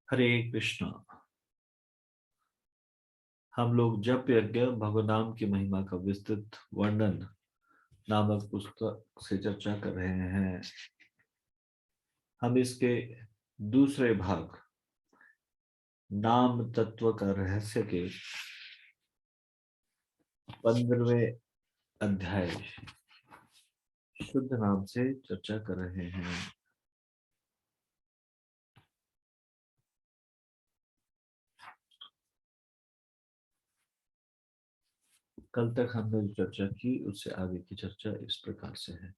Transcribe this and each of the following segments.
हरे कृष्णा। हम लोग जप यज्ञ भगवनाम की महिमा का विस्तृत वर्णन नामक पुस्तक से चर्चा कर रहे हैं। हम इसके दूसरे भाग नाम तत्व का रहस्य के 15वें अध्याय शुद्ध नाम से चर्चा कर रहे हैं। कल तक हमने जो चर्चा की उससे आगे की चर्चा इस प्रकार से है।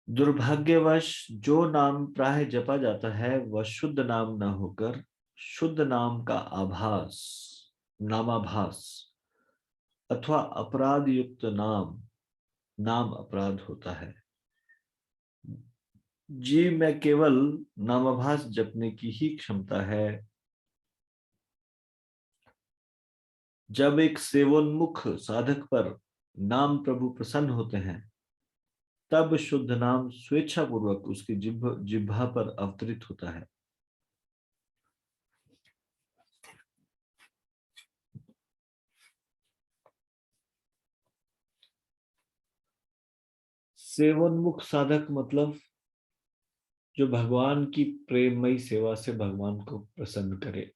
दुर्भाग्यवश जो नाम प्राय जपा जाता है वह शुद्ध नाम न होकर शुद्ध नाम का आभास, नामाभास अथवा अपराध युक्त नाम अपराध होता है। जीव में केवल नामाभास जपने की ही क्षमता है। जब एक सेवोन्मुख साधक पर नाम प्रभु प्रसन्न होते हैं तब शुद्ध नाम स्वेच्छा पूर्वक उसकी जिह्वा पर अवतरित होता है। सेवोन्मुख साधक मतलब जो भगवान की प्रेममयी सेवा से भगवान को प्रसन्न करे।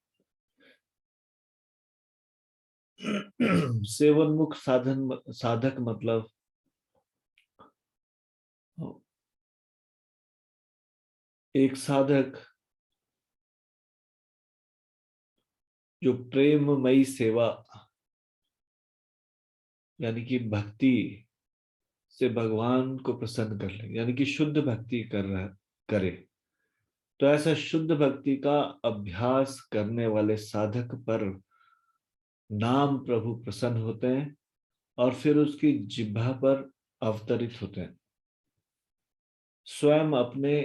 सेवोन्मुख साधक मतलब एक साधक जो प्रेममयी सेवा यानी कि भक्ति से भगवान को प्रसन्न कर ले, यानी कि शुद्ध भक्ति करे। तो ऐसा शुद्ध भक्ति का अभ्यास करने वाले साधक पर नाम प्रभु प्रसन्न होते हैं और फिर उसकी जिह्वा पर अवतरित होते हैं। स्वयं अपने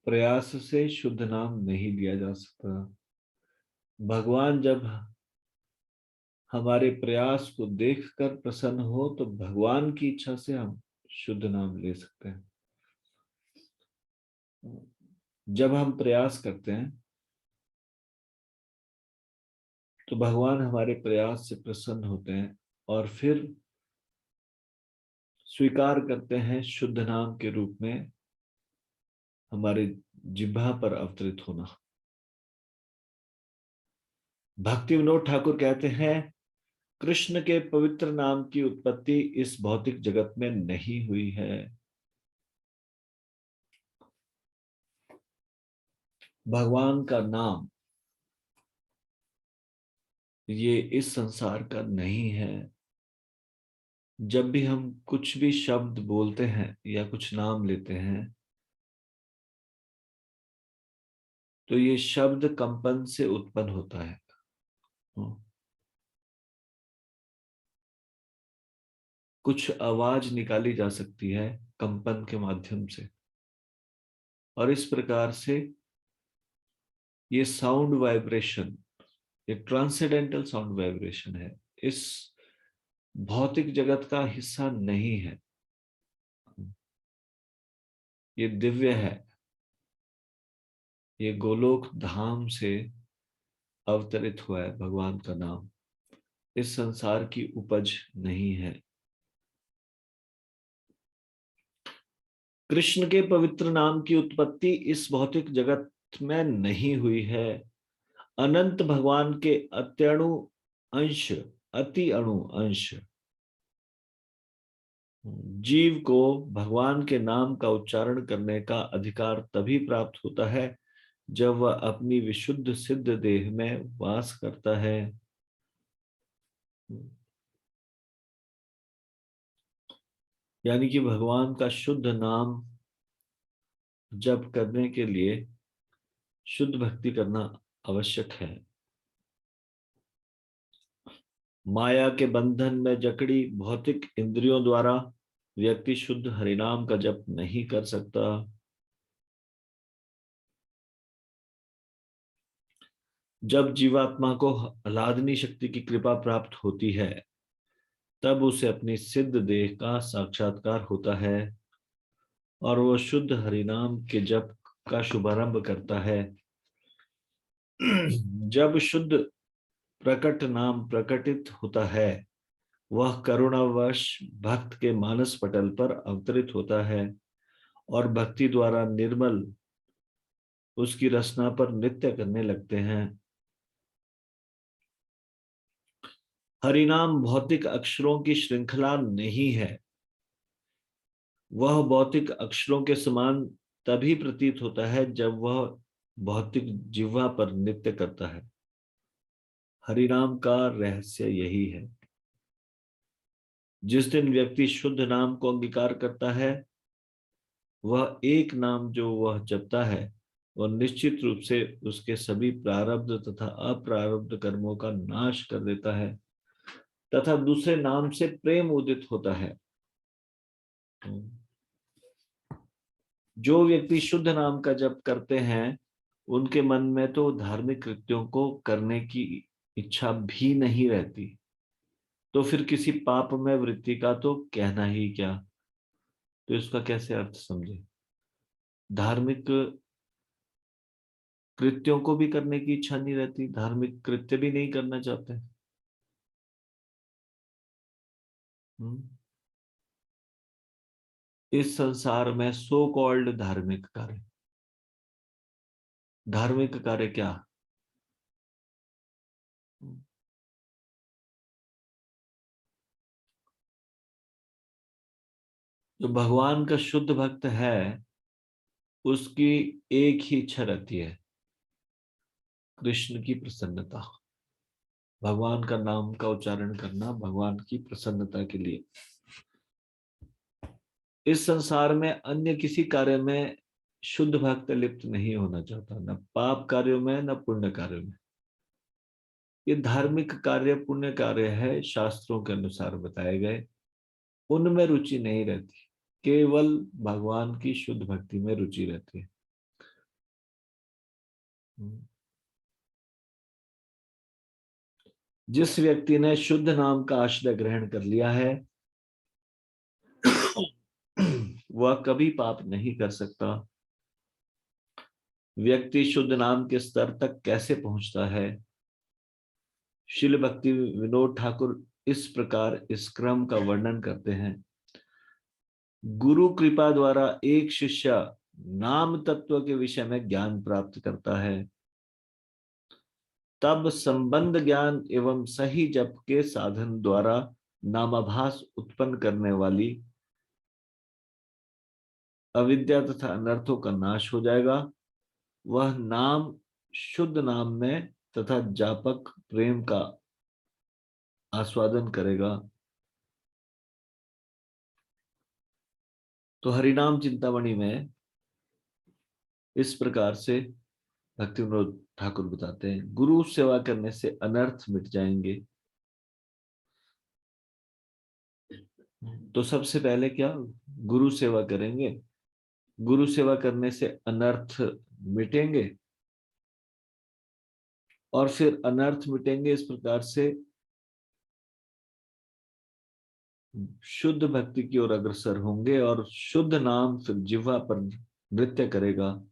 प्रयास से शुद्ध नाम नहीं लिया जा सकता। भगवान जब हमारे प्रयास को देखकर प्रसन्न हो तो भगवान की इच्छा से हम शुद्ध नाम ले सकते हैं। जब हम प्रयास करते हैं तो भगवान हमारे प्रयास से प्रसन्न होते हैं और फिर स्वीकार करते हैं शुद्ध नाम के रूप में हमारे जिह्वा पर अवतरित होना। भक्ति विनोद ठाकुर कहते हैं, कृष्ण के पवित्र नाम की उत्पत्ति इस भौतिक जगत में नहीं हुई है। भगवान का नाम ये इस संसार का नहीं है। जब भी हम कुछ भी शब्द बोलते हैं या कुछ नाम लेते हैं तो ये शब्द कंपन से उत्पन्न होता है। कुछ आवाज निकाली जा सकती है कंपन के माध्यम से और इस प्रकार से ये साउंड वाइब्रेशन, ये ट्रांसेंडेंटल साउंड वाइब्रेशन है, इस भौतिक जगत का हिस्सा नहीं है। ये दिव्य है, ये गोलोक धाम से अवतरित हुआ है। भगवान का नाम इस संसार की उपज नहीं है। कृष्ण के पवित्र नाम की उत्पत्ति इस भौतिक जगत में नहीं हुई है। अनंत भगवान के अति अणु अंश जीव को भगवान के नाम का उच्चारण करने का अधिकार तभी प्राप्त होता है जब वह अपनी विशुद्ध सिद्ध देह में वास करता है। यानी कि भगवान का शुद्ध नाम जप करने के लिए शुद्ध भक्ति करना आवश्यक है। माया के बंधन में जकड़ी भौतिक इंद्रियों द्वारा व्यक्ति शुद्ध हरिनाम का जप नहीं कर सकता। जब जीवात्मा को आह्लादनी शक्ति की कृपा प्राप्त होती है तब उसे अपनी सिद्ध देह का साक्षात्कार होता है और वह शुद्ध हरिनाम के जप का शुभारंभ करता है। जब शुद्ध प्रकट नाम प्रकटित होता है, वह करुणावश भक्त के मानस पटल पर अवतरित होता है और भक्ति द्वारा निर्मल उसकी रचना पर नृत्य करने लगते हैं। हरिनाम भौतिक अक्षरों की श्रृंखला नहीं है। वह भौतिक अक्षरों के समान तभी प्रतीत होता है जब वह भौतिक जिह्वा पर नृत्य करता है। हरिनाम का रहस्य यही है। जिस दिन व्यक्ति शुद्ध नाम को अंगीकार करता है, वह एक नाम जो वह जपता है वह निश्चित रूप से उसके सभी प्रारब्ध तथा अप्रारब्ध कर्मों का नाश कर देता है तथा दूसरे नाम से प्रेम उदित होता है। जो व्यक्ति शुद्ध नाम का जप करते हैं, उनके मन में तो धार्मिक कृत्यों को करने की इच्छा भी नहीं रहती, तो फिर किसी पाप में वृत्ति का तो कहना ही क्या। तो इसका कैसे अर्थ समझे? धार्मिक कृत्यों को भी करने की इच्छा नहीं रहती, धार्मिक कृत्य भी नहीं करना चाहते। इस संसार में सो कॉल्ड धार्मिक कार्य, धार्मिक कार्य क्या? जो भगवान का शुद्ध भक्त है, उसकी एक ही इच्छा रहती है, कृष्ण की प्रसन्नता, भगवान का नाम का उच्चारण करना भगवान की प्रसन्नता के लिए। इस संसार में अन्य किसी कार्य में शुद्ध भक्त लिप्त नहीं होना चाहता, न पाप कार्यों में न पुण्य कार्यों में। ये धार्मिक कार्य पुण्य कार्य है, शास्त्रों के अनुसार बताए गए, उनमें रुचि नहीं रहती, केवल भगवान की शुद्ध भक्ति में रुचि रहती है। जिस व्यक्ति ने शुद्ध नाम का आश्रय ग्रहण कर लिया है, वह कभी पाप नहीं कर सकता। व्यक्ति शुद्ध नाम के स्तर तक कैसे पहुंचता है? श्रील भक्ति विनोद ठाकुर इस प्रकार इस क्रम का वर्णन करते हैं। गुरु कृपा द्वारा एक शिष्य नाम तत्व के विषय में ज्ञान प्राप्त करता है, तब संबंध ज्ञान एवं सही जप के साधन द्वारा नामाभास उत्पन्न करने वाली अविद्या तथा अनर्थों का नाश हो जाएगा। वह नाम शुद्ध नाम में तथा जापक प्रेम का आस्वादन करेगा। तो हरिनाम चिंतामणि में इस प्रकार से भक्ति विनोद ठाकुर बताते हैं, गुरु सेवा करने से अनर्थ मिट जाएंगे। तो सबसे पहले क्या? गुरु सेवा करेंगे, गुरु सेवा करने से अनर्थ मिटेंगे, और फिर अनर्थ मिटेंगे इस प्रकार से शुद्ध भक्ति की ओर अग्रसर होंगे और शुद्ध नाम फिर जिह्वा पर नृत्य करेगा।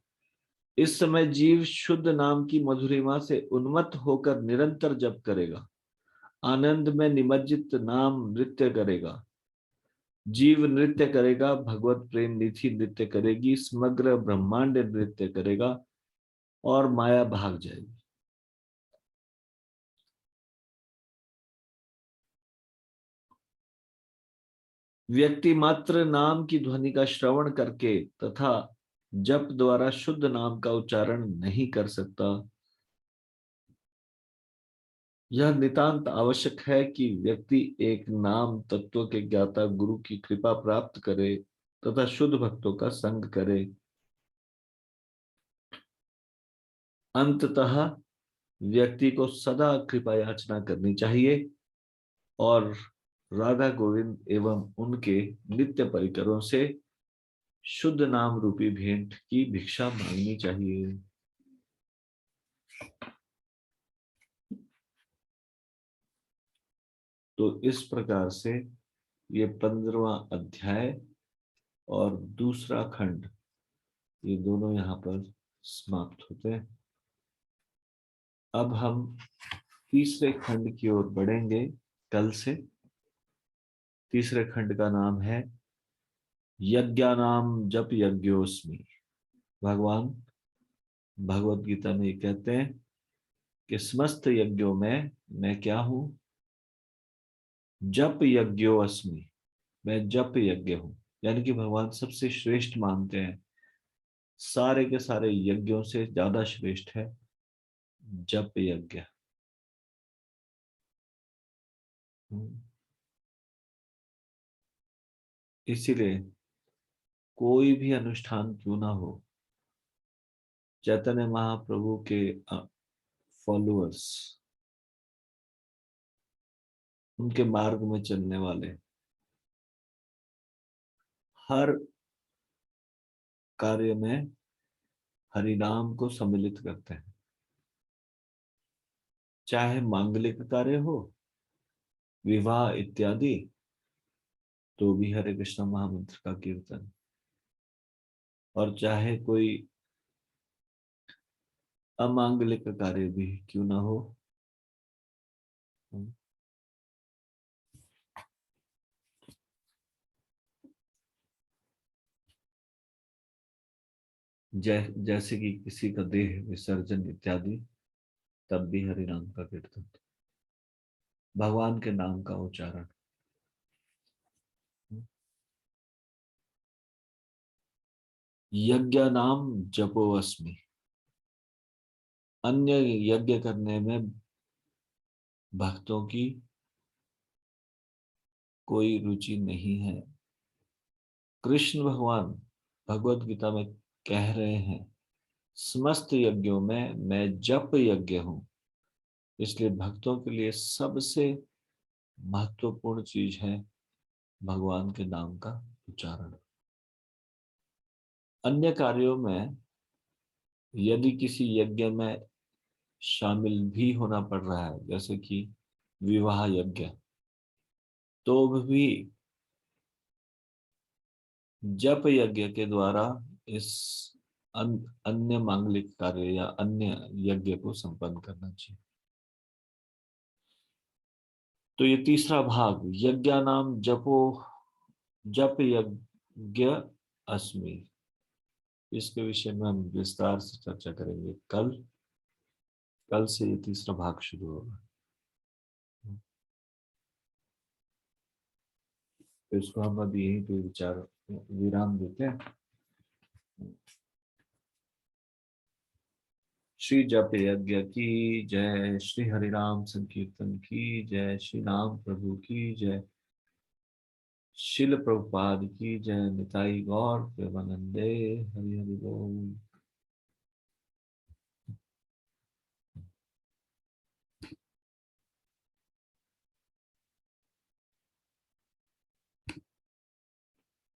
इस समय जीव शुद्ध नाम की मधुरिमा से उन्मत्त होकर निरंतर जप करेगा, आनंद में निमज्जित नाम नृत्य करेगा। जीव नृत्य करेगा, भगवत प्रेम निधि नृत्य करेगी, समग्र ब्रह्मांड नृत्य करेगा और माया भाग जाएगी। व्यक्ति मात्र नाम की ध्वनि का श्रवण करके तथा जप द्वारा शुद्ध नाम का उच्चारण नहीं कर सकता। यह नितांत आवश्यक है कि व्यक्ति एक नाम तत्व के ज्ञाता गुरु की कृपा प्राप्त करे तथा शुद्ध भक्तों का संग करे। अंततः व्यक्ति को सदा कृपा याचना करनी चाहिए और राधा गोविंद एवं उनके नित्य परिकरों से शुद्ध नाम रूपी भेंट की भिक्षा मांगनी चाहिए। तो इस प्रकार से ये 15वां अध्याय और दूसरा खंड ये दोनों यहाँ पर समाप्त होते हैं। अब हम तीसरे खंड की ओर बढ़ेंगे कल से। तीसरे खंड का नाम है यज्ञानाम जप यज्ञोस्मि। भगवान भगवत गीता में ये कहते हैं कि समस्त यज्ञों में मैं क्या हूं? जप यज्ञो अस्मि। मैं जप यज्ञ हूं। यानी कि भगवान सबसे श्रेष्ठ मानते हैं, सारे के सारे यज्ञों से ज्यादा श्रेष्ठ है जप यज्ञ। इसीलिए कोई भी अनुष्ठान क्यों ना हो, चैतन्य महाप्रभु के फॉलोअर्स, उनके मार्ग में चलने वाले हर कार्य में हरिनाम को सम्मिलित करते हैं। चाहे मांगलिक कार्य हो, विवाह इत्यादि, तो भी हरे कृष्ण महामंत्र का कीर्तन। और चाहे कोई अमांगलिक कार्य भी क्यों ना हो, जैसे कि किसी का देह विसर्जन इत्यादि, तब भी हरि नाम का कीर्तन, भगवान के नाम का उच्चारण। यज्ञ नाम जपो अस्मि। अन्य यज्ञ करने में भक्तों की कोई रुचि नहीं है। कृष्ण भगवान भगवत गीता में कह रहे हैं, समस्त यज्ञों में मैं जप यज्ञ हूं। इसलिए भक्तों के लिए सबसे महत्वपूर्ण चीज है भगवान के नाम का उच्चारण। अन्य कार्यों में यदि किसी यज्ञ में शामिल भी होना पड़ रहा है, जैसे कि विवाह यज्ञ, तो भी जप यज्ञ के द्वारा इस अन्य मांगलिक कार्य या अन्य यज्ञ को संपन्न करना चाहिए। तो ये तीसरा भाग, यज्ञानाम जपो जप यज्ञ अस्मि, इसके विषय में हम विस्तार से चर्चा करेंगे कल। कल से ये तीसरा भाग शुरू होगा। तो इसको हम अभी यहीं पे विचार विराम देते हैं। श्री जप यज्ञ की जय, श्री हरिनाम संकीर्तन की जय, श्री राम प्रभु की जय, शिल प्रभुपाद की जय, निताई गौर प्रेमानंदे, हरि हरि बोल।